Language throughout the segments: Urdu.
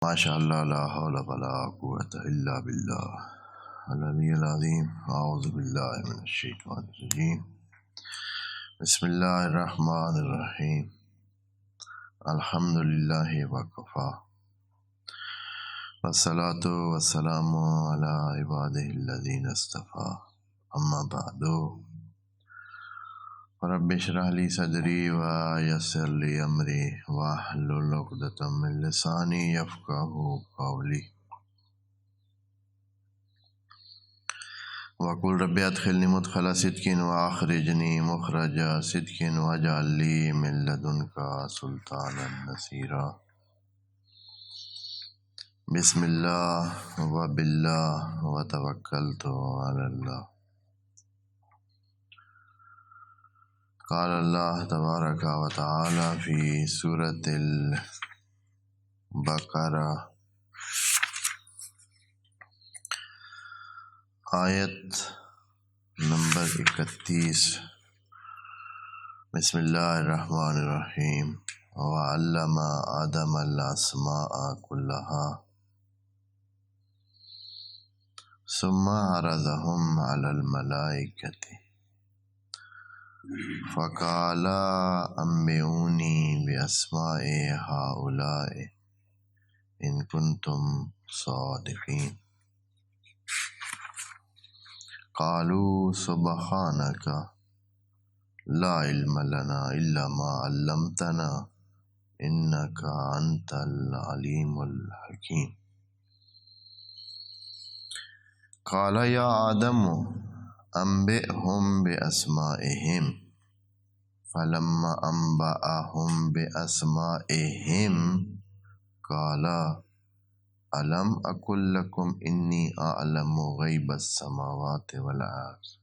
ماشاء اللہ لا حول ولا قوۃ الا باللہ العلی العظیم اعوذ باللہ من الشیطان الرجیم بسم اللہ الرحمن الرحیم الحمد للہ وکفی والصلاۃ والسلام علی عبادہ الذین اصطفی اما بعد رب اشرح لی صدری ویسر لی امری واحلل عقدۃ من لسانی یفقہوا قولی وقل رب ادخلنی مدخل صدق واخرجنی مخرج صدق واجعل لی من لدنک سلطانا نصیرا بسم اللہ وباللہ وتوکلت علی اللہ قال اللہ تبارک و تعالی فی سورۃ البقرہ آیت نمبر 31 بسم اللہ الرحمن الرحیم وعلم آدم الاسماء كلها ثم عرضهم على الملائکۃ فقال انبئونی باسماء هؤلاء ان کنتم صادقین قالوا سبحانک لا علم لنا الا ما علمتنا انک انت العلیم الحکیم قال یا آدم انبئهم باسمائهم فلما انبأهم باسمائهم قال الم اقل لكم انی اعلم غیب السماوات والارض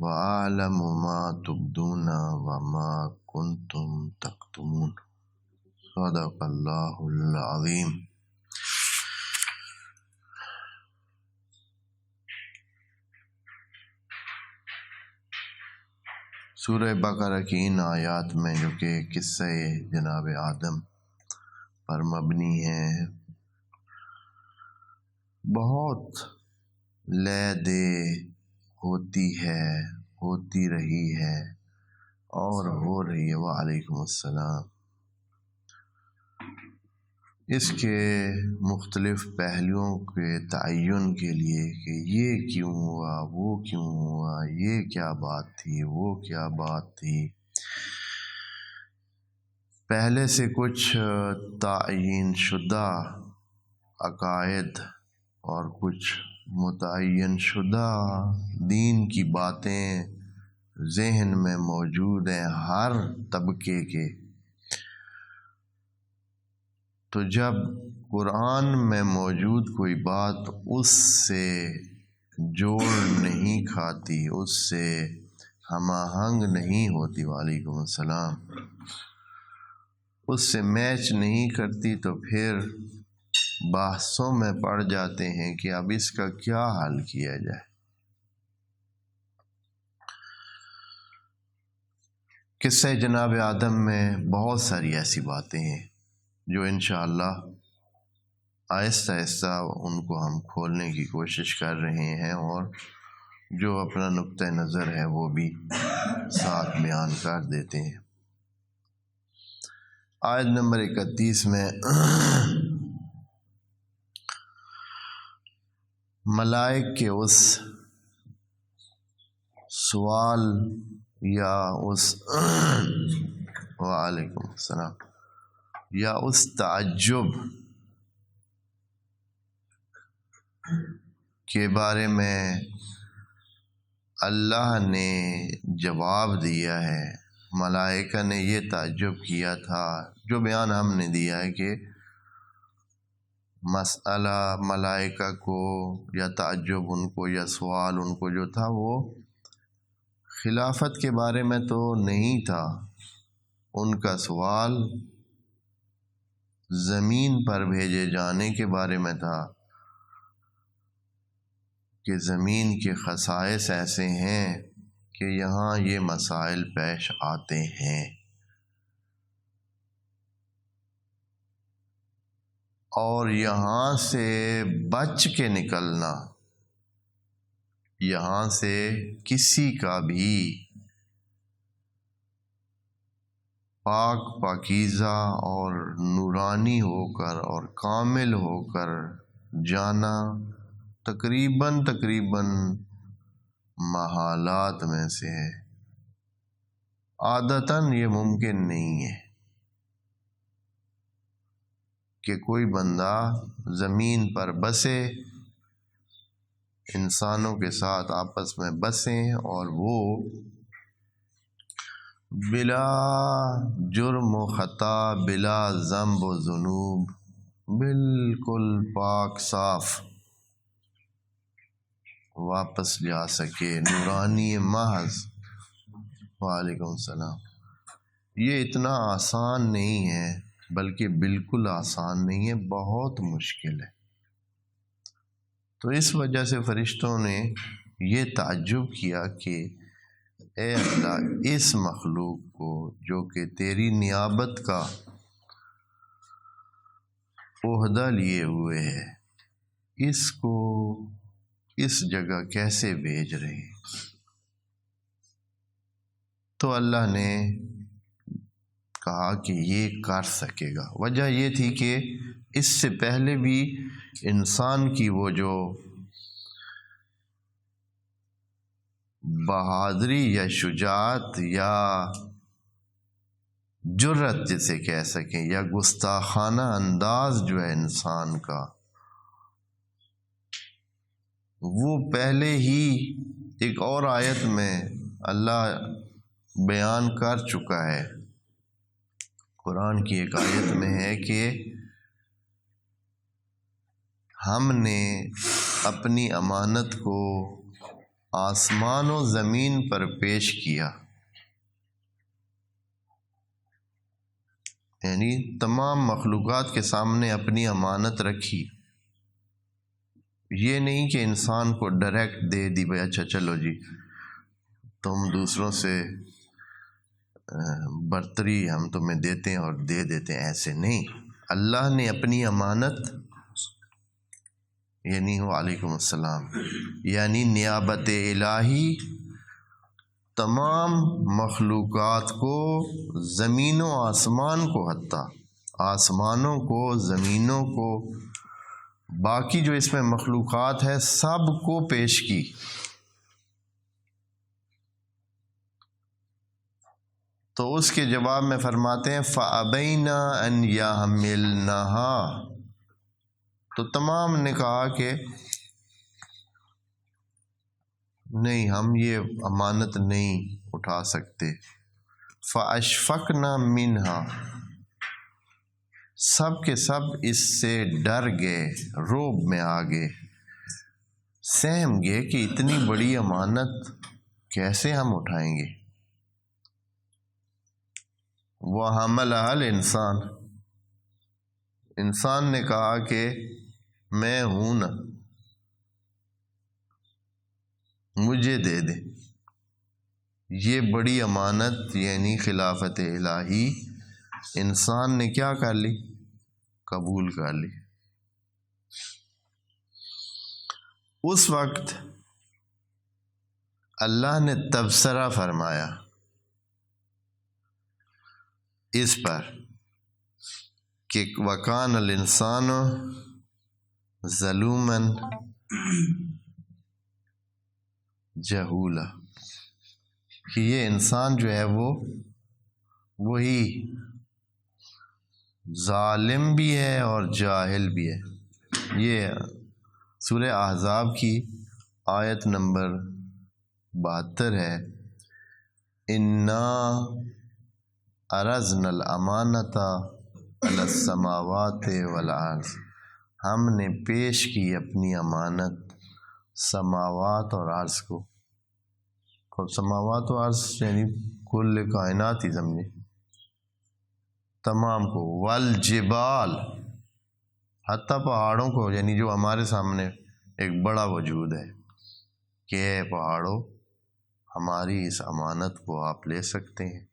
واعلم ما تبدون وما کنتم تکتمون صدق اللہ العظیم۔ سورہ بقرہ کی ان آیات میں جو کہ قصہ جناب آدم پر مبنی ہے، بہت لے دے ہوتی رہی ہے اور ہو رہی ہے۔ وعلیکم السلام۔ اس کے مختلف پہلوؤں کے تعین کے لیے کہ یہ کیوں ہوا، وہ کیوں ہوا، یہ کیا بات تھی، وہ کیا بات تھی، پہلے سے کچھ تعین شدہ عقائد اور کچھ متعین شدہ دین کی باتیں ذہن میں موجود ہیں ہر طبقے کے، تو جب قرآن میں موجود کوئی بات اس سے جوڑ نہیں کھاتی، اس سے ہم آہنگ نہیں ہوتی، وعلیکم السلام، اس سے میچ نہیں کرتی، تو پھر بحثوں میں پڑ جاتے ہیں کہ اب اس کا کیا حل کیا جائے۔ قصہ جناب آدم میں بہت ساری ایسی باتیں ہیں جو انشاءاللہ آہستہ آہستہ ان کو ہم کھولنے کی کوشش کر رہے ہیں، اور جو اپنا نقطہ نظر ہے وہ بھی ساتھ بیان کر دیتے ہیں۔ آیت نمبر 31 میں ملائک کے اس سوال یا اس وعلیکم السلام یا اس تعجب کے بارے میں اللہ نے جواب دیا ہے۔ ملائکہ نے یہ تعجب کیا تھا، جو بیان ہم نے دیا ہے کہ مسئلہ ملائکہ کو یا تعجب ان کو یا سوال ان کو جو تھا وہ خلافت کے بارے میں تو نہیں تھا، ان کا سوال زمین پر بھیجے جانے کے بارے میں تھا کہ زمین کے خصائص ایسے ہیں کہ یہاں یہ مسائل پیش آتے ہیں۔ اور یہاں سے بچ کے نکلنا، یہاں سے کسی کا بھی پاک پاکیزہ اور نورانی ہو کر اور کامل ہو کر جانا تقریباً محالات میں سے ہے۔ عادتاً یہ ممکن نہیں ہے کہ کوئی بندہ زمین پر بسے، انسانوں کے ساتھ آپس میں بسیں اور وہ بلا جرم و خطا، بلا ذنب و ذنوب، بالکل پاک صاف واپس جا سکے، نورانی محض۔ وعلیکم السلام۔ یہ اتنا آسان نہیں ہے، بلکہ بالکل آسان نہیں ہے، بہت مشکل ہے۔ تو اس وجہ سے فرشتوں نے یہ تعجب کیا کہ اے اللہ، اس مخلوق کو جو کہ تیری نیابت کا عہدہ لیے ہوئے ہے، اس کو اس جگہ کیسے بھیج رہے ہیں؟ تو اللہ نے کہا کہ یہ کر سکے گا۔ وجہ یہ تھی کہ اس سے پہلے بھی انسان کی وہ جو بہادری یا شجاعت یا جرت جسے کہہ سکیں، یا گستاخانہ انداز جو ہے انسان کا، وہ پہلے ہی ایک اور آیت میں اللہ بیان کر چکا ہے۔ قرآن کی ایک آیت میں ہے کہ ہم نے اپنی امانت کو آسمان و زمین پر پیش کیا، یعنی تمام مخلوقات کے سامنے اپنی امانت رکھی۔ یہ نہیں کہ انسان کو ڈائریکٹ دے دی، بھائی اچھا چلو جی تم دوسروں سے برتری ہم تمہیں دیتے ہیں اور دے دیتے ہیں، ایسے نہیں۔ اللہ نے اپنی امانت، یعنی وعلیکم السلام، یعنی نیابت الہی تمام مخلوقات کو، زمین و آسمان کو، حتیٰ آسمانوں کو، زمینوں کو، باقی جو اس میں مخلوقات ہے سب کو پیش کی۔ تو اس کے جواب میں فرماتے ہیں فَأَبَيْنَا أَنْ يَحْمِلْنَهَا، تو تمام نے کہا کہ نہیں، ہم یہ امانت نہیں اٹھا سکتے۔ فَأَشْفَقْنَا مِنْهَا، سب کے سب اس سے ڈر گئے، رعب میں آ گئے، سہم گئے کہ اتنی بڑی امانت کیسے ہم اٹھائیں گے۔ وَحَمَلَهَا الْإِنسَانُ، انسان نے کہا کہ میں ہوں نا، مجھے دے دے۔ یہ بڑی امانت یعنی خلافت الہی انسان نے کیا کر لی؟ قبول کر لی۔ اس وقت اللہ نے تبصرہ فرمایا اس پر کہ وَكَانَ الْإِنسَانُ ظَلُومًا جَهُولًا، کہ یہ انسان جو ہے وہ وہی ظالم بھی ہے اور جاہل بھی ہے۔ یہ سورہ احزاب کی آیت نمبر 72 ہے۔ اِنَّا عَرَضْنَا الْأَمَانَةَ عَلَى السَّمَاوَاتِ وَالْأَرْضِ، ہم نے پیش کی اپنی امانت سماوات اور عرض کو۔ اور سماوات و عرض یعنی کل کائنات ہی سمجھے، تمام کو، والجبال، حتیٰ پہاڑوں کو، یعنی جو ہمارے سامنے ایک بڑا وجود ہے کہ اے پہاڑوں، ہماری اس امانت کو آپ لے سکتے ہیں۔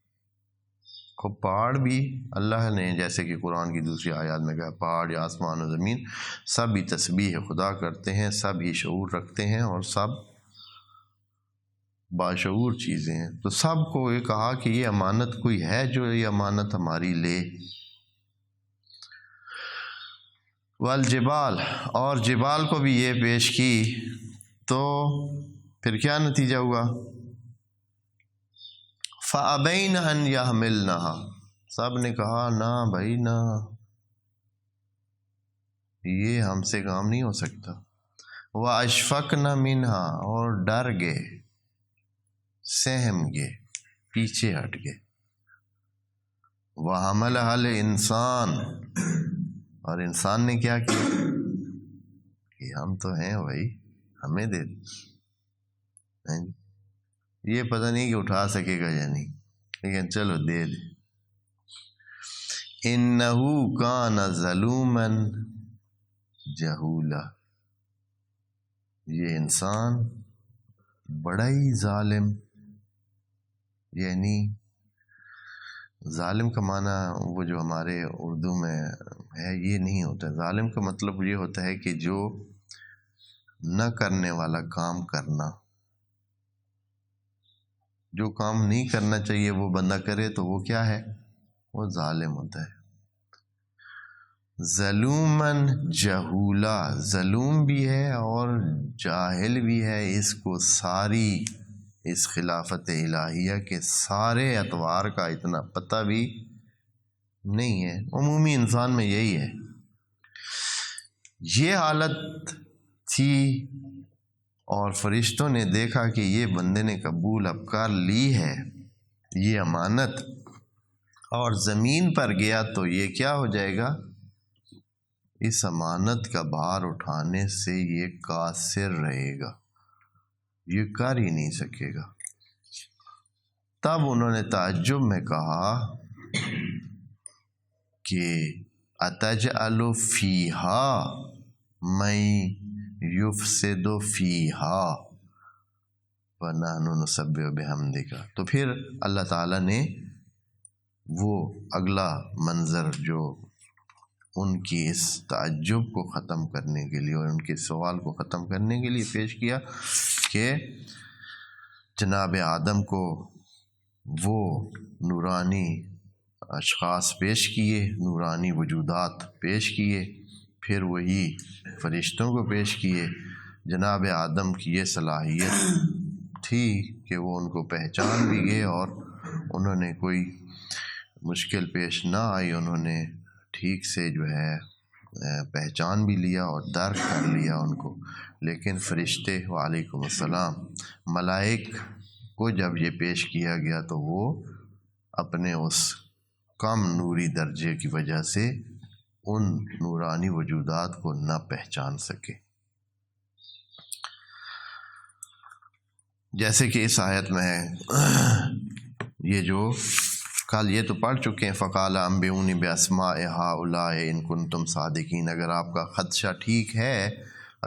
کو پہاڑ بھی اللہ نے جیسے کہ قرآن کی دوسری آیات میں کہا پہاڑ یا آسمان و زمین سب ہی تسبیح خدا کرتے ہیں، سب ہی شعور رکھتے ہیں اور سب باشعور چیزیں ہیں۔ تو سب کو یہ کہا کہ یہ امانت کوئی ہے جو یہ امانت ہماری لے۔ والجبال، اور جبال کو بھی یہ پیش کی، تو پھر کیا نتیجہ ہوا؟ فَأَبَيْنَ أَنْ يَحْمِلْنَهَا، سب نے کہا نہ بھائی نہ، یہ ہم سے کام نہیں ہو سکتا۔ وَأَشْفَقْنَ مِنْهَا، اور ڈر گئے، سہم گئے، پیچھے ہٹ گئے۔ وَحَمَلَهَا الْإِنسان، اور انسان نے کیا کیا کہ ہم تو ہیں بھائی، ہمیں دے دیں، یہ پتہ نہیں کہ اٹھا سکے گا یا نہیں، لیکن چلو دے دے۔ إِنَّهُ كَانَ ظَلُومًا جَهُولًا، یہ انسان بڑا ہی ظالم، یعنی ظالم کا معنی وہ جو ہمارے اردو میں ہے یہ نہیں ہوتا۔ ظالم کا مطلب یہ ہوتا ہے کہ جو نہ کرنے والا کام کرنا، جو کام نہیں کرنا چاہیے وہ بندہ کرے تو وہ کیا ہے؟ وہ ظالم ہوتا ہے۔ ظلوماً جہولا، ظلوم بھی ہے اور جاہل بھی ہے، اس کو ساری اس خلافت الہیہ کے سارے اطوار کا اتنا پتہ بھی نہیں ہے۔ عمومی انسان میں یہی ہے، یہ حالت تھی، اور فرشتوں نے دیکھا کہ یہ بندے نے قبول اب کر لی ہے یہ امانت، اور زمین پر گیا تو یہ کیا ہو جائے گا؟ اس امانت کا بھار اٹھانے سے یہ قاصر رہے گا، یہ کر ہی نہیں سکے گا۔ تب انہوں نے تعجب میں کہا کہ اتجعل فیہا من یفسد فیہا ونحن نسبح بحمدک، تو پھر اللہ تعالیٰ نے وہ اگلا منظر جو ان کی اس تعجب کو ختم کرنے کے لیے اور ان کے سوال کو ختم کرنے کے لیے پیش کیا کہ جناب آدم کو وہ نورانی اشخاص پیش کیے، نورانی وجودات پیش کیے، پھر وہی فرشتوں کو پیش کیے۔ جناب آدم کی یہ صلاحیت تھی کہ وہ ان کو پہچان بھی گئے، اور انہوں نے کوئی مشکل پیش نہ آئی، انہوں نے ٹھیک سے جو ہے پہچان بھی لیا اور درک کر لیا ان کو۔ لیکن فرشتے وعلیکم السلام ملائک کو جب یہ پیش کیا گیا تو وہ اپنے اس کم نوری درجے کی وجہ سے ان نورانی وجودات کو نہ پہچان سکے۔ جیسے کہ اس آیت میں ہے، یہ جو کل یہ تو پڑھ چکے ہیں، فقال انبئونی باسماء ہؤلاء ان کنتم صادقین، اگر آپ کا خدشہ ٹھیک ہے،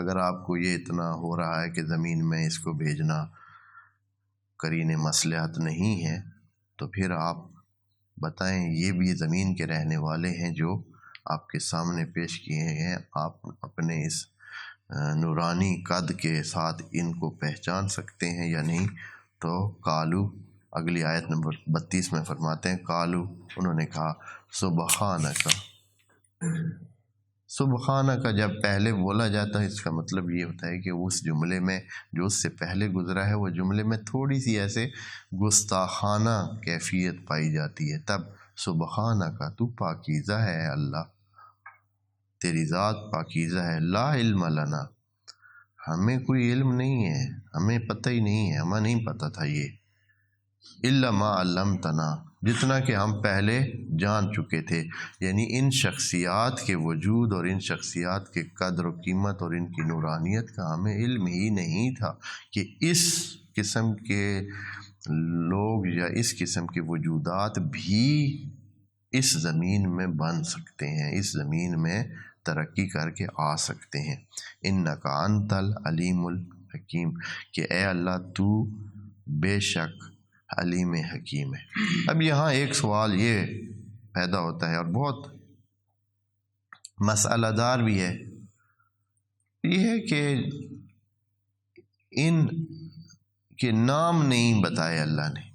اگر آپ کو یہ اتنا ہو رہا ہے کہ زمین میں اس کو بھیجنا قرین مصلحت نہیں ہے، تو پھر آپ بتائیں یہ بھی زمین کے رہنے والے ہیں جو آپ کے سامنے پیش کیے ہیں، آپ اپنے اس نورانی قد کے ساتھ ان کو پہچان سکتے ہیں یا نہیں؟ تو قالو، اگلی آیت نمبر 32 میں فرماتے ہیں قالو، انہوں نے کہا سبحانک، سبحانک جب پہلے بولا جاتا ہے اس کا مطلب یہ ہوتا ہے کہ اس جملے میں جو اس سے پہلے گزرا ہے وہ جملے میں تھوڑی سی ایسے گستاخانہ کیفیت پائی جاتی ہے، تب سبحانک، تو پاکیزہ ہے اللہ، تیری ذات پاکیزہ ہے، لا علم لنا، ہمیں کوئی علم نہیں ہے، ہمیں پتہ ہی نہیں ہے، ہمیں نہیں پتہ تھا یہ، الا ما علمتنا، جتنا کہ ہم پہلے جان چکے تھے، یعنی ان شخصیات کے وجود اور ان شخصیات کے قدر و قیمت اور ان کی نورانیت کا ہمیں علم ہی نہیں تھا کہ اس قسم کے لوگ یا اس قسم کے وجودات بھی اس زمین میں بن سکتے ہیں، اس زمین میں ترقی کر کے آ سکتے ہیں۔ انک انت العلیم الحکیم، کہ اے اللہ تو بے شک علیم حکیم ہے۔ اب یہاں ایک سوال یہ پیدا ہوتا ہے اور بہت مسئلہ دار بھی ہے، یہ ہے کہ ان کے نام نہیں بتائے اللہ نے۔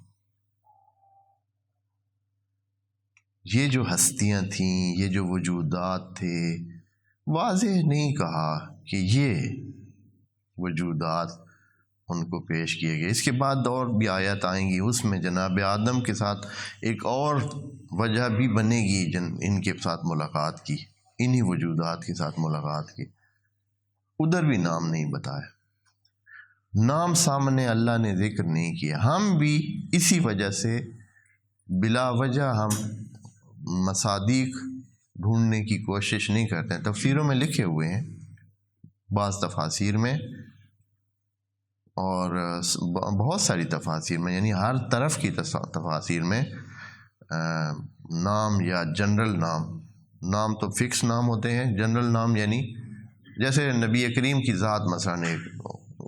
یہ جو ہستیاں تھیں، یہ جو وجودات تھے، واضح نہیں کہا کہ یہ وجودات ان کو پیش کیے گئے۔ اس کے بعد اور بھی آیات آئیں گی، اس میں جناب آدم کے ساتھ ایک اور وجہ بھی بنے گی ان کے ساتھ ملاقات کی، انہی وجودات کے ساتھ ملاقات کی، ادھر بھی نام نہیں بتایا، نام سامنے اللہ نے ذکر نہیں کیا۔ ہم بھی اسی وجہ سے بلا وجہ ہم مصادیق ڈھونڈنے کی کوشش نہیں کرتے ہیں۔ تفسیروں میں لکھے ہوئے ہیں، بعض تفاسیر میں اور بہت ساری تفاسیر میں، یعنی ہر طرف کی تفاسیر میں نام یا جنرل نام تو فکس نام ہوتے ہیں، جنرل نام یعنی جیسے نبی کریم کی ذات مثلا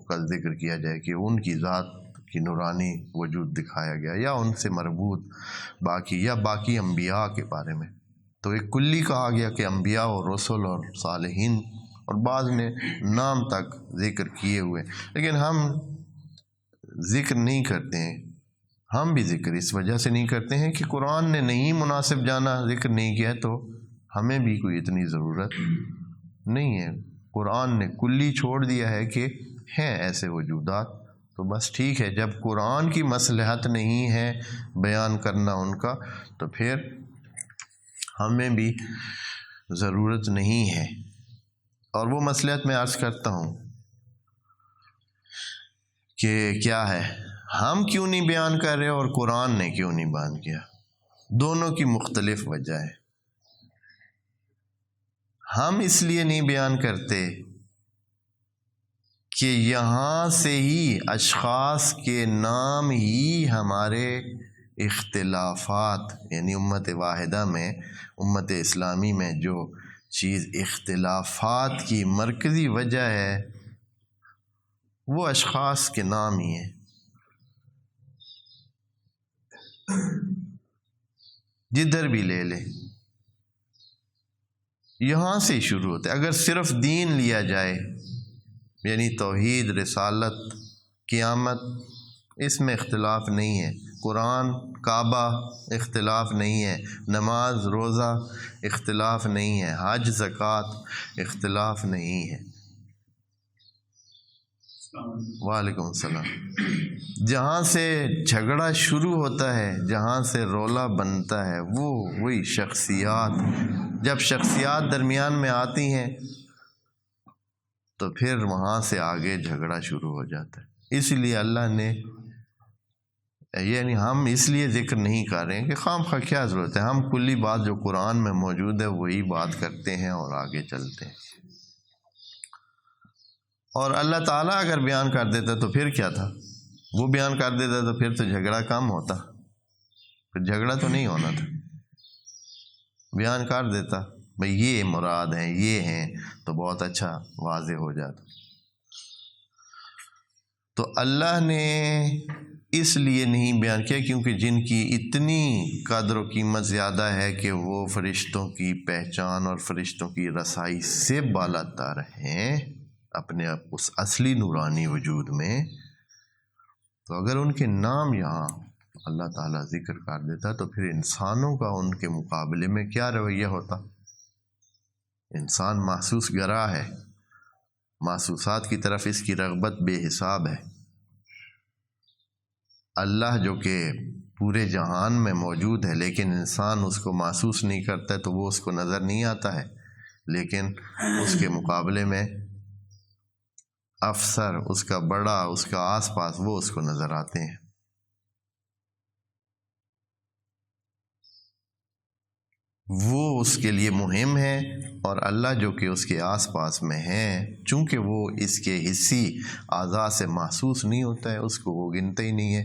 کا ذکر کیا جائے کہ ان کی ذات کی نورانی وجود دکھایا گیا، یا ان سے مربوط باقی انبیاء کے بارے میں تو ایک کلی کہا گیا کہ انبیاء اور رسل اور صالحین، اور بعض نے نام تک ذکر کیے ہوئے، لیکن ہم ذکر نہیں کرتے ہیں۔ ہم بھی ذکر اس وجہ سے نہیں کرتے ہیں کہ قرآن نے نہیں مناسب جانا، ذکر نہیں کیا، تو ہمیں بھی کوئی اتنی ضرورت نہیں ہے۔ قرآن نے کلی چھوڑ دیا ہے کہ ہیں ایسے وجودات، تو بس ٹھیک ہے۔ جب قرآن کی مصلحت نہیں ہے بیان کرنا ان کا، تو پھر ہمیں بھی ضرورت نہیں ہے۔ اور وہ مصلحت میں عرض کرتا ہوں کہ کیا ہے، ہم کیوں نہیں بیان کر رہے اور قرآن نے کیوں نہیں بیان کیا؟ دونوں کی مختلف وجہ ہے۔ ہم اس لیے نہیں بیان کرتے کہ یہاں سے ہی اشخاص کے نام ہی ہمارے اختلافات، یعنی امت واحدہ میں، امت اسلامی میں جو چیز اختلافات کی مرکزی وجہ ہے وہ اشخاص کے نام ہی ہیں۔ جدھر بھی لے لیں، یہاں سے شروع ہوتا ہے۔ اگر صرف دین لیا جائے، یعنی توحید، رسالت، قیامت، اس میں اختلاف نہیں ہے، قرآن، کعبہ، اختلاف نہیں ہے، نماز، روزہ، اختلاف نہیں ہے، حج، زکوٰۃ، اختلاف نہیں ہے۔ وعلیکم السلام۔ جہاں سے جھگڑا شروع ہوتا ہے، جہاں سے رولا بنتا ہے، وہی شخصیات، جب شخصیات درمیان میں آتی ہیں تو پھر وہاں سے آگے جھگڑا شروع ہو جاتا ہے۔ اس لیے اللہ نے، یعنی ہم اس لیے ذکر نہیں کر رہے ہیں کہ خام خواہ کیا ضرورت ہے، ہم کلی بات جو قرآن میں موجود ہے وہی بات کرتے ہیں اور آگے چلتے ہیں۔ اور اللہ تعالیٰ اگر بیان کر دیتا تو پھر کیا تھا، وہ بیان کر دیتا تو پھر تو جھگڑا کم ہوتا، پھر جھگڑا تو نہیں ہونا تھا۔ بیان کر دیتا بھئی یہ مراد ہیں، یہ ہیں، تو بہت اچھا واضح ہو جاتا۔ تو اللہ نے اس لیے نہیں بیان کیا کیونکہ جن کی اتنی قدر و قیمت زیادہ ہے کہ وہ فرشتوں کی پہچان اور فرشتوں کی رسائی سے بالاتر ہیں اپنے اس اصلی نورانی وجود میں، تو اگر ان کے نام یہاں اللہ تعالیٰ ذکر کر دیتا تو پھر انسانوں کا ان کے مقابلے میں کیا رویہ ہوتا؟ انسان محسوس گرا ہے، محسوسات کی طرف اس کی رغبت بے حساب ہے۔ اللہ جو کہ پورے جہان میں موجود ہے لیکن انسان اس کو محسوس نہیں کرتا ہے تو وہ اس کو نظر نہیں آتا ہے، لیکن اس کے مقابلے میں افسر، اس کا بڑا، اس کا آس پاس، وہ اس کو نظر آتے ہیں۔ وہ اس کے لیے مہم ہے، اور اللہ جو کہ اس کے آس پاس میں ہے، چونکہ وہ اس کے حصی اعضاء سے محسوس نہیں ہوتا ہے، اس کو وہ گنتا ہی نہیں ہے۔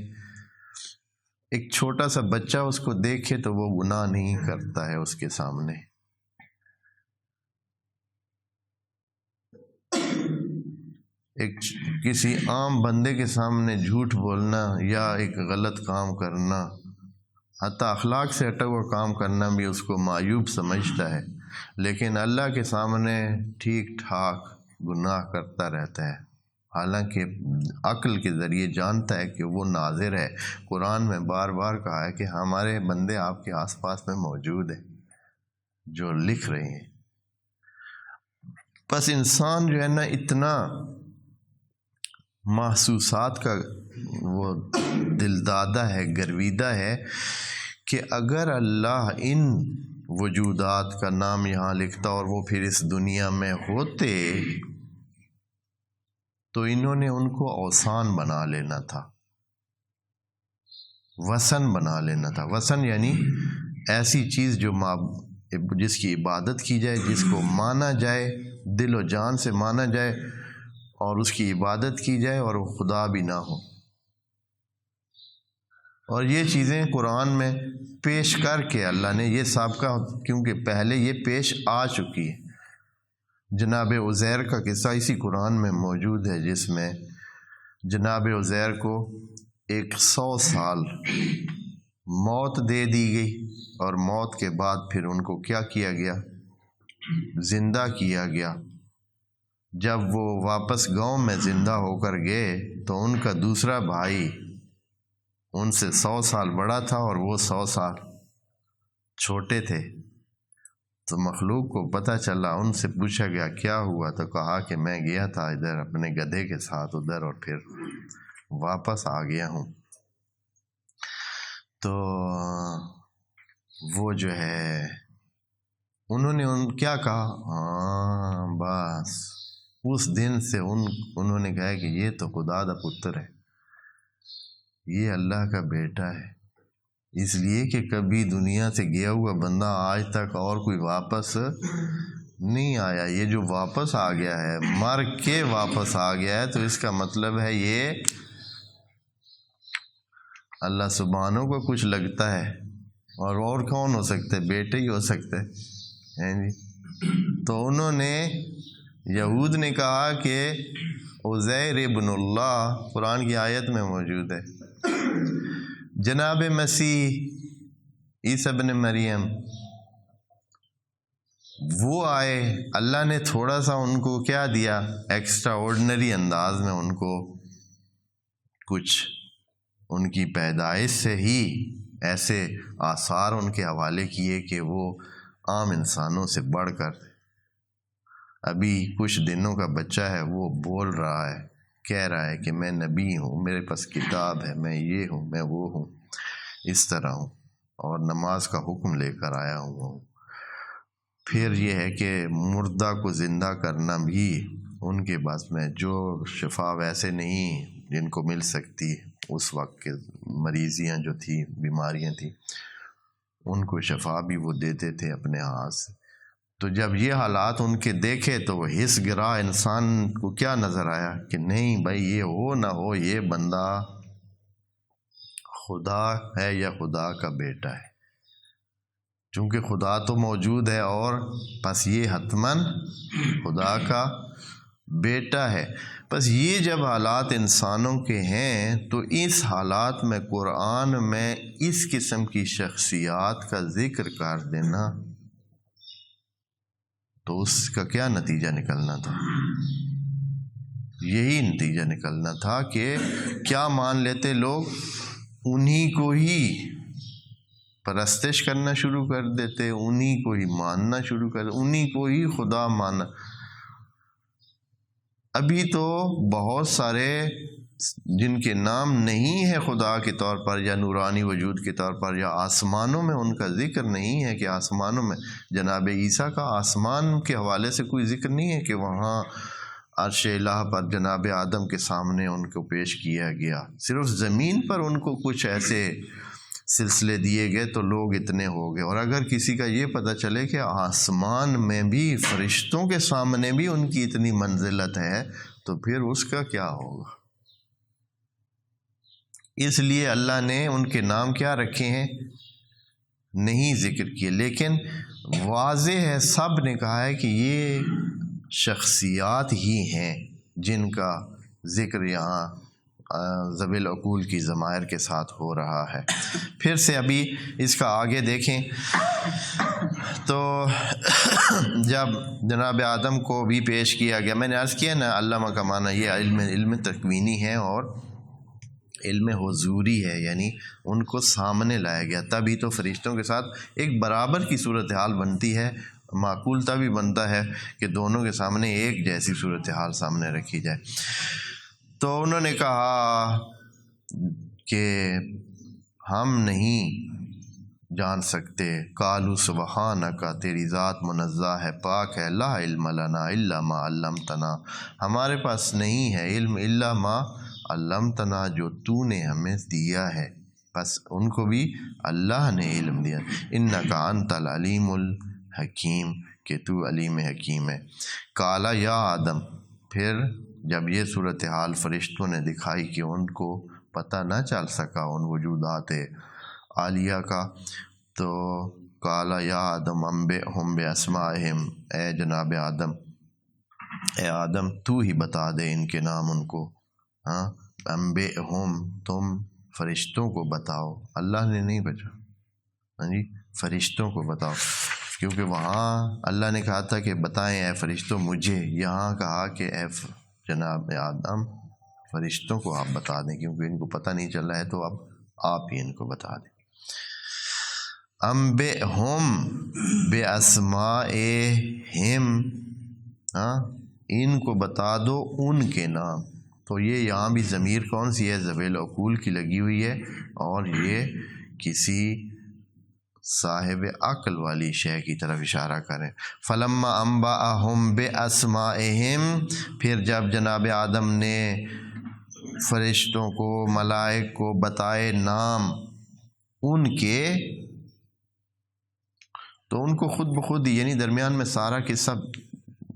ایک چھوٹا سا بچہ اس کو دیکھے تو وہ گناہ نہیں کرتا ہے اس کے سامنے۔ ایک کسی عام بندے کے سامنے جھوٹ بولنا یا ایک غلط کام کرنا، حتیٰ اخلاق سے ہٹا ہوا کام کرنا بھی اس کو معیوب سمجھتا ہے، لیکن اللہ کے سامنے ٹھیک ٹھاک گناہ کرتا رہتا ہے، حالانکہ عقل کے ذریعے جانتا ہے کہ وہ ناظر ہے۔ قرآن میں بار بار کہا ہے کہ ہمارے بندے آپ کے آس پاس میں موجود ہیں جو لکھ رہے ہیں۔ بس انسان جو ہے نا اتنا محسوسات کا وہ دلدادہ ہے، گرویدہ ہے کہ اگر اللہ ان وجودات کا نام یہاں لکھتا اور وہ پھر اس دنیا میں ہوتے تو انہوں نے ان کو اوثان بنا لینا تھا، وثن بنا لینا تھا۔ وثن یعنی ایسی چیز جو جس کی عبادت کی جائے، جس کو مانا جائے، دل و جان سے مانا جائے اور اس کی عبادت کی جائے اور وہ خدا بھی نہ ہو۔ اور یہ چیزیں قرآن میں پیش کر کے اللہ نے یہ سابقہ، کیونکہ پہلے یہ پیش آ چکی ہے۔ جناب عزیر کا قصہ اسی قرآن میں موجود ہے، جس میں جناب عزیر کو 100 سال موت دے دی گئی، اور موت کے بعد پھر ان کو کیا کیا گیا؟ زندہ کیا گیا۔ جب وہ واپس گاؤں میں زندہ ہو کر گئے تو ان کا دوسرا بھائی ان سے 100 سال بڑا تھا اور وہ 100 سال چھوٹے تھے۔ تو مخلوق کو پتہ چلا، ان سے پوچھا گیا کیا ہوا، تو کہا کہ میں گیا تھا ادھر اپنے گدھے کے ساتھ ادھر اور پھر واپس آ گیا ہوں۔ تو وہ جو ہے انہوں نے کیا کہا، ہاں بس اس دن سے انہوں نے کہا کہ یہ تو خدا دا پتر ہے، یہ اللہ کا بیٹا ہے، اس لیے کہ کبھی دنیا سے گیا ہوا بندہ آج تک اور کوئی واپس نہیں آیا۔ یہ جو واپس آ گیا ہے، مر کے واپس آ گیا ہے، تو اس کا مطلب ہے یہ اللہ سبحانہ کو کچھ لگتا ہے، اور کون ہو سکتے، بیٹے ہی ہو سکتے ہیں جی۔ تو انہوں نے، یہود نے کہا کہ عزیر ابن اللہ، قرآن کی آیت میں موجود ہے، جناب مسیح عیسیٰ ابن مریم وہ آئے، اللہ نے تھوڑا سا ان کو کیا دیا، ایکسٹرا آرڈنری انداز میں ان کو کچھ ان کی پیدائش سے ہی ایسے آثار ان کے حوالے کیے کہ وہ عام انسانوں سے بڑھ کر، ابھی کچھ دنوں کا بچہ ہے، وہ بول رہا ہے، کہہ رہا ہے کہ میں نبی ہوں، میرے پاس کتاب ہے، میں یہ ہوں، میں وہ ہوں، اس طرح ہوں، اور نماز کا حکم لے کر آیا ہوں۔ پھر یہ ہے کہ مردہ کو زندہ کرنا بھی ان کے بس میں، جو شفا ویسے نہیں جن کو مل سکتی اس وقت کے مریضیاں جو تھیں، بیماریاں تھیں، ان کو شفا بھی وہ دیتے تھے اپنے ہاتھ سے۔ تو جب یہ حالات ان کے دیکھے تو وہ حس گرا انسان کو کیا نظر آیا کہ نہیں بھائی، یہ ہو نہ ہو یہ بندہ خدا ہے یا خدا کا بیٹا ہے، چونکہ خدا تو موجود ہے اور بس یہ حتماً خدا کا بیٹا ہے۔ بس یہ جب حالات انسانوں کے ہیں تو اس حالات میں قرآن میں اس قسم کی شخصیات کا ذکر کر دینا، تو اس کا کیا نتیجہ نکلنا تھا؟ یہی نتیجہ نکلنا تھا کہ کیا مان لیتے لوگ، انہی کو ہی پرستش کرنا شروع کر دیتے، انہی کو ہی ماننا شروع کر دیتے، انہی کو ہی خدا ماننا۔ ابھی تو بہت سارے جن کے نام نہیں ہے خدا کے طور پر یا نورانی وجود کے طور پر، یا آسمانوں میں ان کا ذکر نہیں ہے کہ آسمانوں میں جناب عیسیٰ کا آسمان کے حوالے سے کوئی ذکر نہیں ہے کہ وہاں عرش الہ پر جناب آدم کے سامنے ان کو پیش کیا گیا، صرف زمین پر ان کو کچھ ایسے سلسلے دیے گئے تو لوگ اتنے ہو گئے۔ اور اگر کسی کا یہ پتہ چلے کہ آسمان میں بھی فرشتوں کے سامنے بھی ان کی اتنی منزلت ہے تو پھر اس کا کیا ہوگا۔ اس لیے اللہ نے ان کے نام کیا رکھے ہیں، نہیں ذکر کیے، لیکن واضح ہے، سب نے کہا ہے کہ یہ شخصیات ہی ہیں جن کا ذکر یہاں ذوی العقول کی ضمائر کے ساتھ ہو رہا ہے۔ پھر سے ابھی اس کا آگے دیکھیں تو جب جناب آدم کو بھی پیش کیا گیا، میں نے عرض کیا نا علامہ کا معنی یہ علم تکوینی ہے اور علم حضوری ہے، یعنی ان کو سامنے لایا گیا، تبھی تو فرشتوں کے ساتھ ایک برابر کی صورتحال بنتی ہے۔ معقول تبھی بنتا ہے کہ دونوں کے سامنے ایک جیسی صورتحال سامنے رکھی جائے۔ تو انہوں نے کہا کہ ہم نہیں جان سکتے، قالوا سبحانک، تیری ذات منزہ ہے، پاک ہے، لا علم لنا الا ما علمتنا، ہمارے پاس نہیں ہے علم الا ما علمتنا، جو تو نے ہمیں دیا ہے، بس ان کو بھی اللہ نے علم دیا، انک انت العلیم الحکیم، کہ تو علیم حکیم ہے۔ قال یا آدم، پھر جب یہ صورتحال فرشتوں نے دکھائی کہ ان کو پتہ نہ چل سکا ان وجودات عالیہ کا، تو قال یا آدم انبئہم باسمائہم، اے جناب آدم، اے آدم تو ہی بتا دے ان کے نام ان کو، ہاں، انبئہم، تم فرشتوں کو بتاؤ، اللہ نے نہیں بچا، ہاں جی، فرشتوں کو بتاؤ، کیونکہ وہاں اللہ نے کہا تھا کہ بتائیں اے فرشتوں مجھے، یہاں کہا کہ اے جناب آدم فرشتوں کو آپ بتا دیں، کیونکہ ان کو پتہ نہیں چل رہا ہے، تو اب آپ ہی ان کو بتا دیں۔ انبئہم باسمائہم، ہاں، ان کو بتا دو ان کے نام، تو یہ یہاں بھی ضمیر کون سی ہے؟ ذوی العقول کی لگی ہوئی ہے، اور یہ کسی صاحب عقل والی شے کی طرف اشارہ کریں۔ فلما انبأہم باسمائہم، پھر جب جناب آدم نے فرشتوں کو، ملائک کو بتائے نام ان کے، تو ان کو خود بخود یعنی درمیان میں سارا قصہ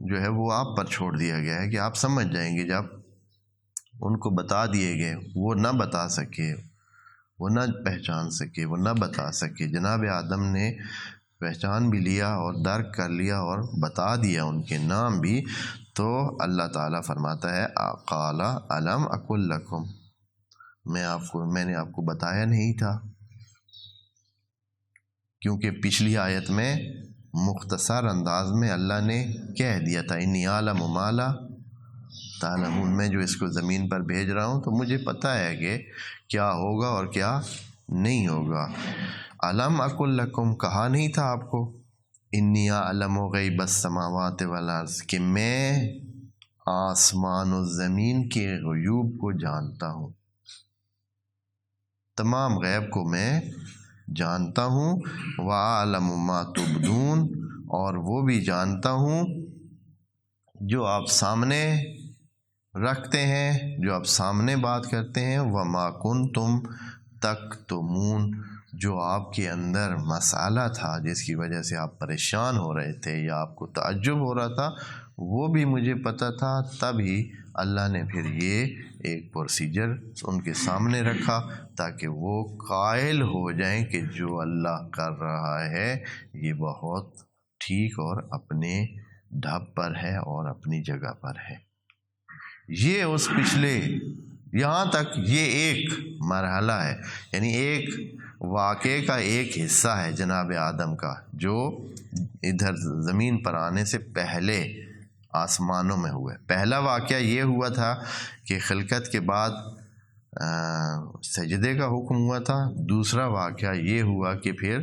جو ہے وہ آپ پر چھوڑ دیا گیا ہے کہ آپ سمجھ جائیں گے۔ جب ان کو بتا دیے گئے، وہ نہ بتا سکے، وہ نہ پہچان سکے، وہ نہ بتا سکے، جناب آدم نے پہچان بھی لیا اور درک کر لیا اور بتا دیا ان کے نام بھی، تو اللہ تعالیٰ فرماتا ہے قال الم اقل لکم، میں نے آپ کو بتایا نہیں تھا، کیونکہ پچھلی آیت میں مختصر انداز میں اللہ نے کہہ دیا تھا انی اعلم ما لا تعلمون، میں جو اس کو زمین پر بھیج رہا ہوں تو مجھے پتہ ہے کہ کیا ہوگا اور کیا نہیں ہوگا۔ الم اقل لکم، کہا نہیں تھا آپ کو انی اعلم غیب السماوات والارض، کہ میں آسمان و زمین کے غیوب کو جانتا ہوں، تمام غیب کو میں جانتا ہوں، وَأَعْلَمُ مَا تُبْدُونَ، اور وہ بھی جانتا ہوں جو آپ سامنے رکھتے ہیں، جو آپ سامنے بات کرتے ہیں، وَمَا كُنْتُمْ تَكْتُمُونَ، جو آپ کے اندر مسئلہ تھا جس کی وجہ سے آپ پریشان ہو رہے تھے یا آپ کو تعجب ہو رہا تھا، وہ بھی مجھے پتہ تھا، تبھی اللہ نے پھر یہ ایک پروسیجر ان کے سامنے رکھا تاکہ وہ قائل ہو جائیں کہ جو اللہ کر رہا ہے یہ بہت ٹھیک اور اپنے ڈھب پر ہے اور اپنی جگہ پر ہے۔ یہ اس پچھلے یہاں تک یہ ایک مرحلہ ہے، یعنی ایک واقعے کا ایک حصہ ہے جناب آدم کا، جو ادھر زمین پر آنے سے پہلے آسمانوں میں ہوا ہے۔ پہلا واقعہ یہ ہوا تھا کہ خلقت کے بعد سجدے کا حکم ہوا تھا، دوسرا واقعہ یہ ہوا کہ پھر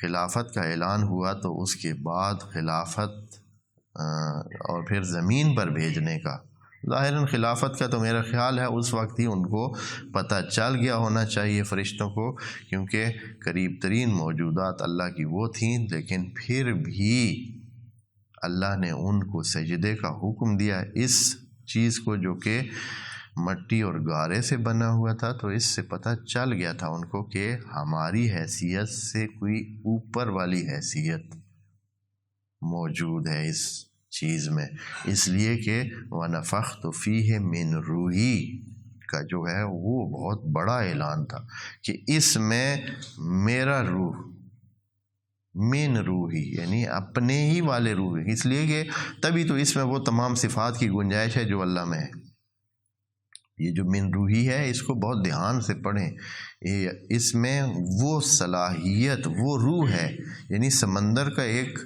خلافت کا اعلان ہوا، تو اس کے بعد خلافت اور پھر زمین پر بھیجنے کا، ظاہراً خلافت کا تو میرا خیال ہے اس وقت ہی ان کو پتہ چل گیا ہونا چاہیے فرشتوں کو، کیونکہ قریب ترین موجودات اللہ کی وہ تھیں، لیکن پھر بھی اللہ نے ان کو سجدے کا حکم دیا اس چیز کو جو کہ مٹی اور گارے سے بنا ہوا تھا، تو اس سے پتہ چل گیا تھا ان کو کہ ہماری حیثیت سے کوئی اوپر والی حیثیت موجود ہے اس چیز میں، اس لیے کہ وَنَفَخْتُ فِيهِ مِن رُوحِي کا جو ہے وہ بہت بڑا اعلان تھا کہ اس میں میرا روح من روحی یعنی اپنے ہی والے روح، اس لیے کہ تبھی تو اس میں وہ تمام صفات کی گنجائش ہے جو اللہ میں ہے۔ یہ جو من روحی ہے اس کو بہت دھیان سے پڑھیں، اس میں وہ صلاحیت، وہ روح ہے، یعنی سمندر کا ایک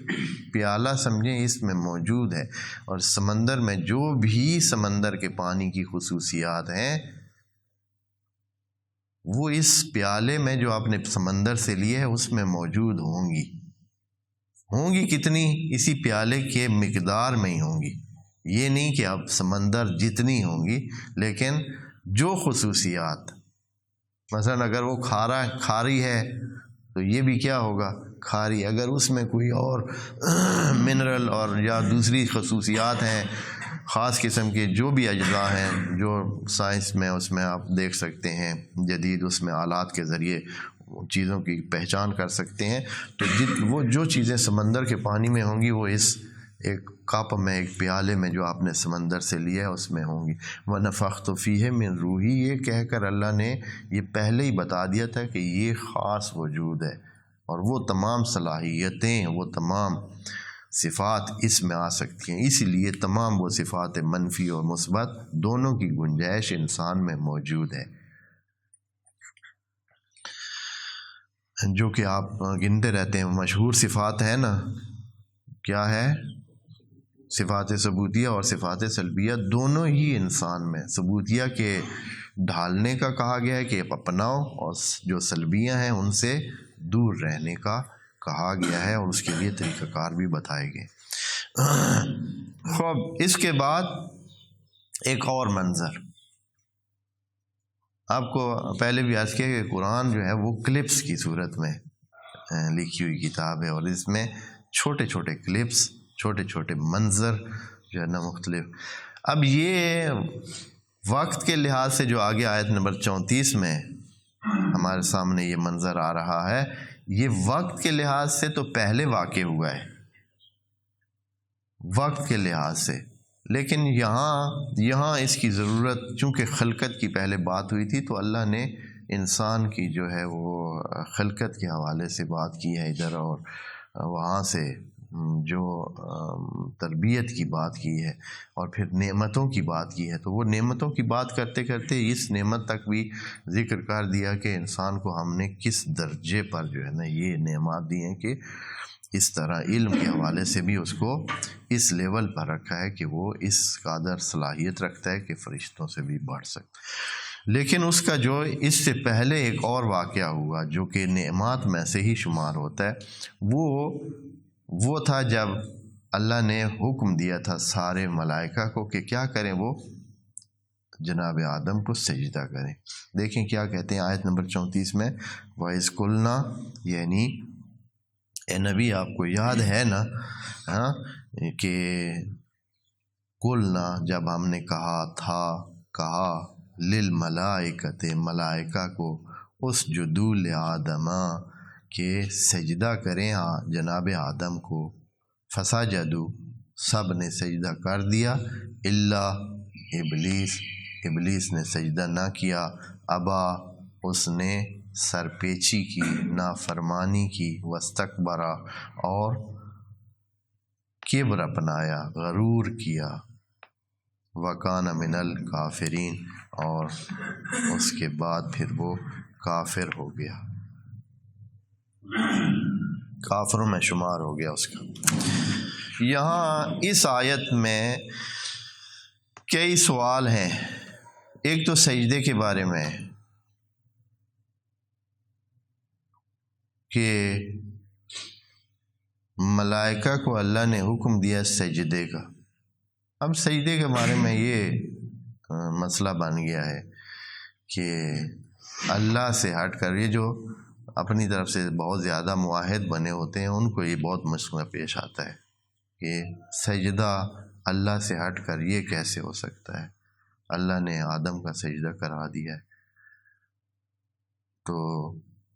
پیالہ سمجھیں اس میں موجود ہے، اور سمندر میں جو بھی سمندر کے پانی کی خصوصیات ہیں وہ اس پیالے میں جو آپ نے سمندر سے لیے ہے اس میں موجود ہوں گی کتنی؟ اسی پیالے کے مقدار میں ہی ہوں گی، یہ نہیں کہ اب سمندر جتنی ہوں گی، لیکن جو خصوصیات، مثلا اگر وہ کھاری ہے تو یہ بھی کیا ہوگا؟ کھاری۔ اگر اس میں کوئی اور منرل اور یا دوسری خصوصیات ہیں، خاص قسم کے جو بھی اجزاء ہیں جو سائنس میں اس میں آپ دیکھ سکتے ہیں، جدید اس میں آلات کے ذریعے چیزوں کی پہچان کر سکتے ہیں، تو وہ جو چیزیں سمندر کے پانی میں ہوں گی وہ اس ایک کپ میں، ایک پیالے میں جو آپ نے سمندر سے لیا ہے اس میں ہوں گی۔ وَنَفَخْتُ فِيهِ مِن روحی، یہ کہہ کر اللہ نے یہ پہلے ہی بتا دیا تھا کہ یہ خاص وجود ہے، اور وہ تمام صلاحیتیں، وہ تمام صفات اس میں آ سکتی ہیں، اسی لیے تمام وہ صفات منفی اور مثبت دونوں کی گنجائش انسان میں موجود ہے، جو کہ آپ گنتے رہتے ہیں۔ مشہور صفات ہے نا، کیا ہے؟ صفات ثبوتیہ اور صفات سلبیہ دونوں ہی انسان میں، ثبوتیہ کے ڈھالنے کا کہا گیا ہے کہ اپناؤ، اور جو سلبیہ ہیں ان سے دور رہنے کا کہا گیا ہے، اور اس کے لیے طریقہ کار بھی بتائے گئے۔ خوب، اس کے بعد ایک اور منظر آپ کو پہلے بھی عرض کیا کہ قرآن جو ہے وہ کلپس کی صورت میں لکھی ہوئی کتاب ہے، اور اس میں چھوٹے چھوٹے کلپس، چھوٹے چھوٹے منظر جو ہے نا مختلف۔ اب یہ وقت کے لحاظ سے جو آگے آیت نمبر 34 میں ہمارے سامنے یہ منظر آ رہا ہے، یہ وقت کے لحاظ سے تو پہلے واقع ہوا ہے، وقت کے لحاظ سے، لیکن یہاں اس کی ضرورت، چونکہ خلقت کی پہلے بات ہوئی تھی تو اللہ نے انسان کی جو ہے وہ خلقت کے حوالے سے بات کی ہے ادھر، اور وہاں سے جو تربیت کی بات کی ہے، اور پھر نعمتوں کی بات کی ہے، تو وہ نعمتوں کی بات کرتے کرتے اس نعمت تک بھی ذکر کر دیا کہ انسان کو ہم نے کس درجے پر جو ہے نا یہ نعمات دی ہیں، کہ اس طرح علم کے حوالے سے بھی اس کو اس لیول پر رکھا ہے کہ وہ اس قدر صلاحیت رکھتا ہے کہ فرشتوں سے بھی بڑھ سکتا۔ لیکن اس کا جو اس سے پہلے ایک اور واقعہ ہوا جو کہ نعمات میں سے ہی شمار ہوتا ہے، وہ تھا جب اللہ نے حکم دیا تھا سارے ملائکہ کو کہ کیا کریں، وہ جناب آدم کو سجدہ کریں۔ دیکھیں کیا کہتے ہیں آیت نمبر 34 میں، وَإِذْ قُلْنَا، یعنی اے نبی آپ کو یاد ہے نا کہ قلنا، جب ہم نے کہا للملائکۃ، ملائکہ کو، اسجدوا لآدم، کہ سجدہ کریں جناب آدم کو، فسجدوا، سب نے سجدہ کر دیا، الا ابلیس نے سجدہ نہ کیا، ابا، اس نے سر پیچی کی، نافرمانی کی، واستکبر، اور کبر اپنایا، غرور کیا، وکان من الکافرین، اور اس کے بعد پھر وہ کافر ہو گیا، کافروں میں شمار ہو گیا اس کا۔ یہاں اس آیت میں کئی سوال ہیں، ایک تو سجدے کے بارے میں کہ ملائکہ کو اللہ نے حکم دیا سجدے کا۔ اب سجدے کے بارے میں یہ مسئلہ بن گیا ہے کہ اللہ سے ہٹ کر، یہ جو اپنی طرف سے بہت زیادہ معاہد بنے ہوتے ہیں ان کو یہ بہت مسئلہ پیش آتا ہے کہ سجدہ اللہ سے ہٹ کر یہ کیسے ہو سکتا ہے، اللہ نے آدم کا سجدہ کرا دیا ہے تو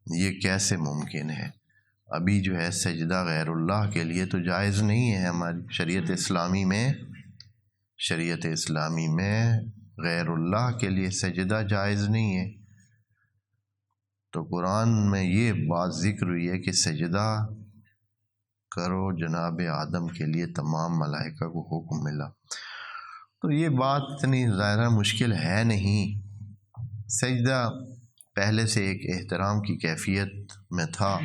یہ کیسے ممکن ہے؟ ابھی جو ہے سجدہ غیر اللہ کے لیے تو جائز نہیں ہے، ہماری شریعت اسلامی میں غیر اللہ کے لیے سجدہ جائز نہیں ہے، تو قرآن میں یہ بات ذکر ہوئی ہے کہ سجدہ کرو جناب آدم کے لیے تمام ملائکہ کو حکم ملا۔ تو یہ بات اتنی ظاہرہ مشکل ہے نہیں۔ سجدہ پہلے سے ایک احترام کی کیفیت میں تھا،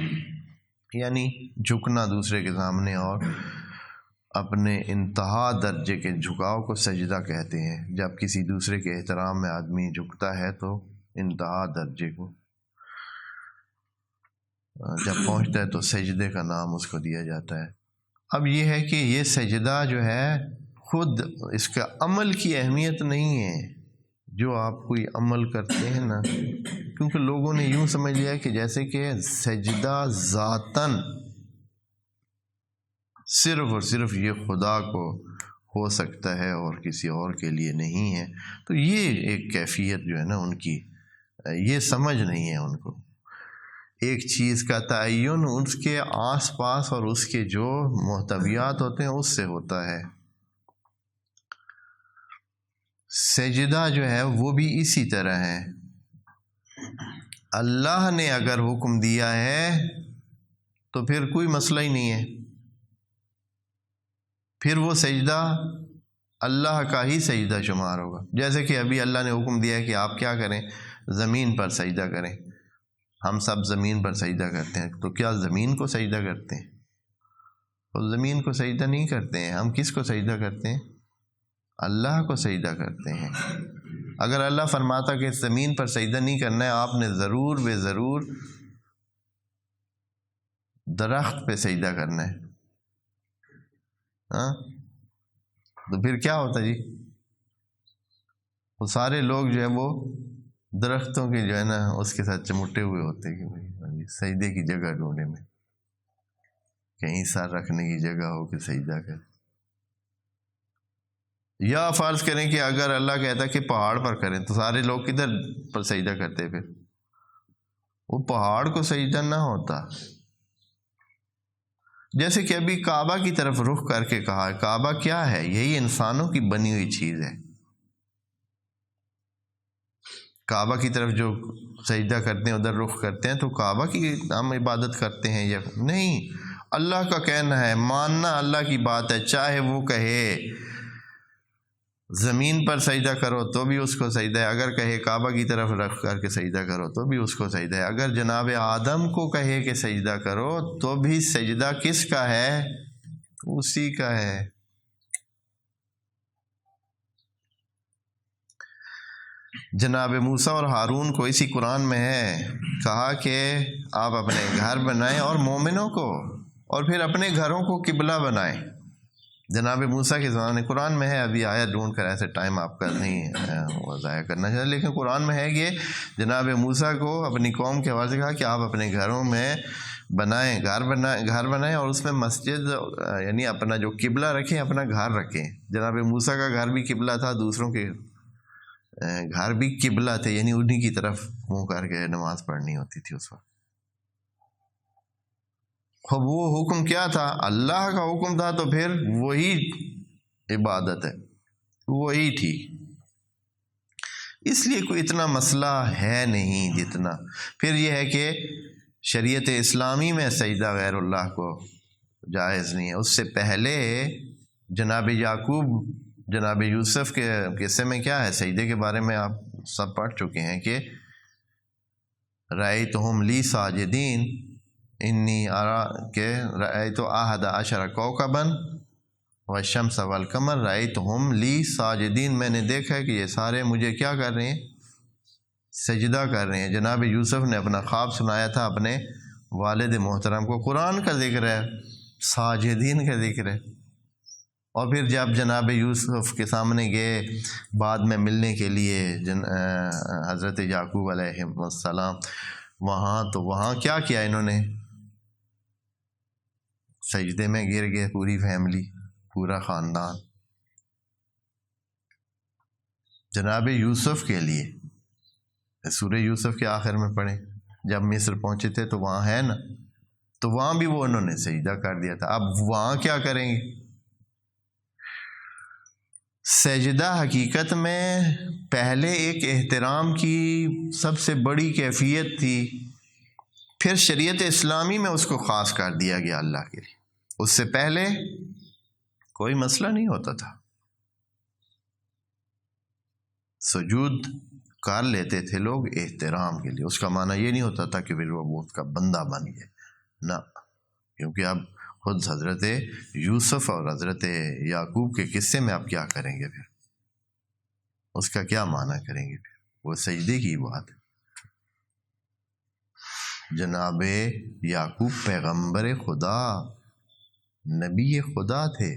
یعنی جھکنا دوسرے کے سامنے، اور اپنے انتہا درجے کے جھکاؤ کو سجدہ کہتے ہیں۔ جب کسی دوسرے کے احترام میں آدمی جھکتا ہے تو انتہا درجے کو جب پہنچتا ہے تو سجدے کا نام اس کو دیا جاتا ہے۔ اب یہ ہے کہ یہ سجدہ جو ہے خود اس کا عمل کی اہمیت نہیں ہے، جو آپ کوئی عمل کرتے ہیں نا، کیونکہ لوگوں نے یوں سمجھ لیا کہ جیسے کہ سجدہ ذاتاً صرف اور صرف یہ خدا کو ہو سکتا ہے اور کسی اور کے لیے نہیں ہے۔ تو یہ ایک کیفیت جو ہے نا ان کی، یہ سمجھ نہیں ہے ان کو۔ ایک چیز کا تعین اس کے آس پاس اور اس کے جو محتویات ہوتے ہیں اس سے ہوتا ہے۔ سجدہ جو ہے وہ بھی اسی طرح ہے۔ اللہ نے اگر حکم دیا ہے تو پھر کوئی مسئلہ ہی نہیں ہے، پھر وہ سجدہ اللہ کا ہی سجدہ شمار ہوگا۔ جیسے کہ ابھی اللہ نے حکم دیا ہے کہ آپ کیا کریں، زمین پر سجدہ کریں۔ ہم سب زمین پر سجدہ کرتے ہیں، تو کیا زمین کو سجدہ کرتے ہیں؟ تو زمین کو سجدہ نہیں کرتے ہیں۔ ہم کس کو سجدہ کرتے ہیں؟ اللہ کو سجدہ کرتے ہیں۔ اگر اللہ فرماتا کہ زمین پر سجدہ نہیں کرنا ہے، آپ نے ضرور بے ضرور درخت پہ سجدہ کرنا ہے، ہاں، تو پھر کیا ہوتا جی؟ وہ سارے لوگ جو ہے وہ درختوں کے جو ہے نا اس کے ساتھ چمٹے ہوئے ہوتے کہ بھائی سجدے کی جگہ ڈھونڈے میں، کہیں سر رکھنے کی جگہ ہو کہ سجدہ کر۔ یا فرض کریں کہ اگر اللہ کہتا کہ پہاڑ پر کریں تو سارے لوگ کدھر پر سجدہ کرتے؟ پھر وہ پہاڑ کو سجدہ نہ ہوتا۔ جیسے کہ ابھی کعبہ کی طرف رخ کر کے کہا، کعبہ کیا ہے؟ یہی انسانوں کی بنی ہوئی چیز ہے۔ کعبہ کی طرف جو سجدہ کرتے ہیں، ادھر رخ کرتے ہیں، تو کعبہ کی ہم عبادت کرتے ہیں یا نہیں؟ اللہ کا کہنا ہے، ماننا اللہ کی بات ہے، چاہے وہ کہے زمین پر سجدہ کرو تو بھی اس کو سجدہ ہے، اگر کہے کعبہ کی طرف رکھ کر کے سجدہ کرو تو بھی اس کو سجدہ ہے، اگر جناب آدم کو کہے کہ سجدہ کرو تو بھی سجدہ کس کا ہے؟ اسی کا ہے۔ جناب موسیٰ اور ہارون کو اسی قرآن میں ہے کہا کہ آپ اپنے گھر بنائیں اور مومنوں کو، اور پھر اپنے گھروں کو قبلہ بنائیں۔ جناب موسیٰ کے زمانے قرآن میں ہے، ابھی آیت ڈھونڈ کر ایسے ٹائم آپ کا نہیں ضائع کرنا چاہیے، لیکن قرآن میں ہے کہ جناب موسیٰ کو اپنی قوم کے حوالے سے کہا کہ آپ اپنے گھروں میں بنائیں، گھر بنائیں اور اس میں مسجد یعنی اپنا جو قبلہ رکھیں، اپنا گھر رکھیں۔ جناب موسیٰ کا گھر بھی قبلہ تھا، دوسروں کے گھر بھی قبلہ تھے، یعنی انہی کی طرف منہ کر کے نماز پڑھنی ہوتی تھی اس وقت۔ وہ حکم کیا تھا؟ اللہ کا حکم تھا، تو پھر وہی عبادت ہے، وہی ٹھیک۔ اس لیے کوئی اتنا مسئلہ ہے نہیں جتنا۔ پھر یہ ہے کہ شریعت اسلامی میں سجدہ غیر اللہ کو جائز نہیں ہے۔ اس سے پہلے جناب یعقوب، جناب یوسف کے قصے میں کیا ہے؟ سجدے کے بارے میں آپ سب پڑھ چکے ہیں کہ رأیتہم لی ساجدین انی ارا کہ رأیت احد عشر کوکبا والشمس والقمر رأیتہم لی ساجدین، میں نے دیکھا ہے کہ یہ سارے مجھے کیا کر رہے ہیں؟ سجدہ کر رہے ہیں۔ جناب یوسف نے اپنا خواب سنایا تھا اپنے والد محترم کو، قرآن کا ذکر ہے، ساجدین کا ذکر ہے۔ اور پھر جب جناب یوسف کے سامنے گئے بعد میں ملنے کے لیے حضرت یعقوب علیہ السلام وہاں کیا کیا انہوں نے؟ سجدے میں گر گئے، پوری فیملی، پورا خاندان۔ جناب یوسف کے لیے سورہ یوسف کے آخر میں پڑھیں، جب مصر پہنچے تھے تو وہاں ہے نا، تو وہاں بھی وہ انہوں نے سجدہ کر دیا تھا۔ اب وہاں کیا کریں گے؟ سجدہ حقیقت میں پہلے ایک احترام کی سب سے بڑی کیفیت تھی، پھر شریعت اسلامی میں اس کو خاص کر دیا گیا اللہ کے لیے، اس سے پہلے کوئی مسئلہ نہیں ہوتا تھا، سجود کر لیتے تھے لوگ احترام کے لیے، اس کا معنی یہ نہیں ہوتا تھا کہ پھر وہ اس کا بندہ بن گئے، نہ، کیونکہ اب خود حضرت یوسف اور حضرت یعقوب کے قصے میں آپ کیا کریں گے پھر، اس کا کیا معنی کریں گے پھر، وہ سجدے کی بات ہے۔ جناب یعقوب پیغمبر خدا، نبی خدا تھے،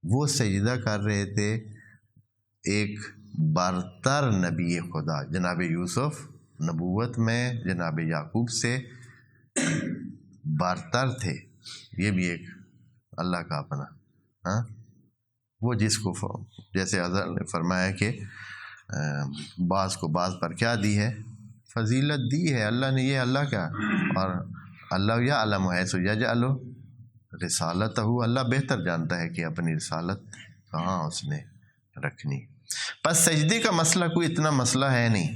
وہ سجدہ کر رہے تھے ایک برتر نبی خدا۔ جناب یوسف نبوت میں جناب یعقوب سے برتر تھے، یہ بھی ایک اللہ کا اپنا، ہاں، وہ جس کو جیسے حضرت نے فرمایا کہ بعض کو بعض پر کیا دی ہے، فضیلت دی ہے اللہ نے، یہ اللہ کا، اور اللہ یعلم حیث یجعل رسالتہ، اللہ بہتر جانتا ہے کہ اپنی رسالت کہاں اس نے رکھنی۔ پس سجدے کا مسئلہ کوئی اتنا مسئلہ ہے نہیں،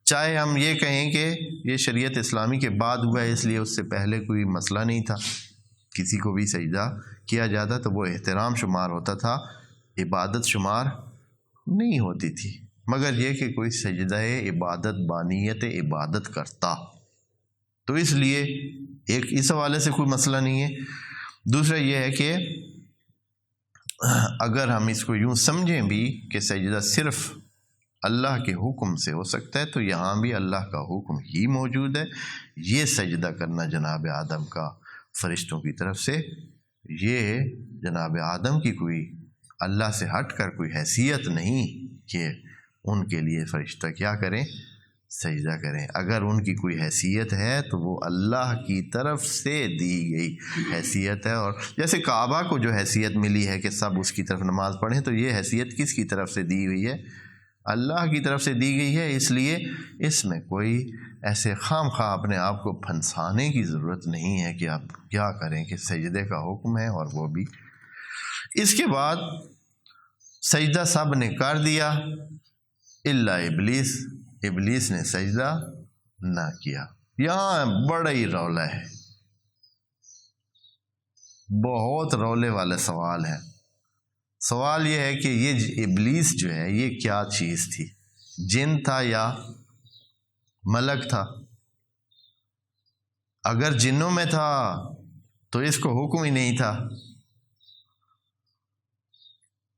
چاہے ہم یہ کہیں کہ یہ شریعت اسلامی کے بعد ہوا ہے اس لیے اس سے پہلے کوئی مسئلہ نہیں تھا، کسی کو بھی سجدہ کیا جاتا تو وہ احترام شمار ہوتا تھا، عبادت شمار نہیں ہوتی تھی، مگر یہ کہ کوئی سجدہ عبادت بانیت عبادت کرتا، تو اس لیے ایک اس حوالے سے کوئی مسئلہ نہیں ہے۔ دوسرا یہ ہے کہ اگر ہم اس کو یوں سمجھیں بھی کہ سجدہ صرف اللہ کے حکم سے ہو سکتا ہے، تو یہاں بھی اللہ کا حکم ہی موجود ہے، یہ سجدہ کرنا جناب آدم کا فرشتوں کی طرف سے، یہ جناب آدم کی کوئی اللہ سے ہٹ کر کوئی حیثیت نہیں کہ ان کے لیے فرشتہ کیا کریں، سجدہ کریں۔ اگر ان کی کوئی حیثیت ہے تو وہ اللہ کی طرف سے دی گئی حیثیت ہے، اور جیسے کعبہ کو جو حیثیت ملی ہے کہ سب اس کی طرف نماز پڑھیں، تو یہ حیثیت کس کی طرف سے دی ہوئی ہے، اللہ کی طرف سے دی گئی ہے، اس لیے اس میں کوئی ایسے خام خواہ اپنے آپ کو پھنسانے کی ضرورت نہیں ہے کہ آپ کیا کریں کہ سجدے کا حکم ہے، اور وہ بھی اس کے بعد سجدہ سب نے کر دیا الا ابلیس، ابلیس نے سجدہ نہ کیا۔ یہاں بڑا ہی رولا ہے، بہت رولے والے سوال ہے۔ سوال یہ ہے کہ یہ ابلیس جو ہے یہ کیا چیز تھی، جن تھا یا ملک تھا؟ اگر جنوں میں تھا تو اس کو حکم ہی نہیں تھا،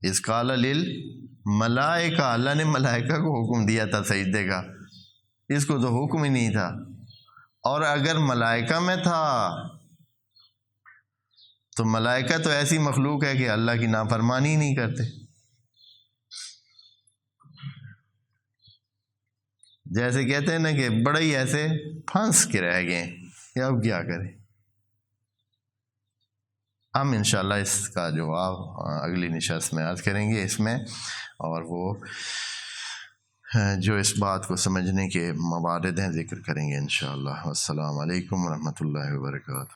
اس قال للملائکہ، اللہ نے ملائکہ کو حکم دیا تھا سجدے کا، اس کو تو حکم ہی نہیں تھا۔ اور اگر ملائکہ میں تھا تو ملائکہ تو ایسی مخلوق ہے کہ اللہ کی نافرمانی نہیں کرتے، جیسے کہتے ہیں نا کہ بڑے ہی ایسے پھنس کے رہ گئے کہ اب کیا کریں۔ ہم انشاءاللہ اس کا جواب اگلی نشست میں عرض کریں گے اس میں، اور وہ جو اس بات کو سمجھنے کے موارد ہیں ذکر کریں گے انشاءاللہ۔ السلام علیکم ورحمۃ اللہ وبرکاتہ۔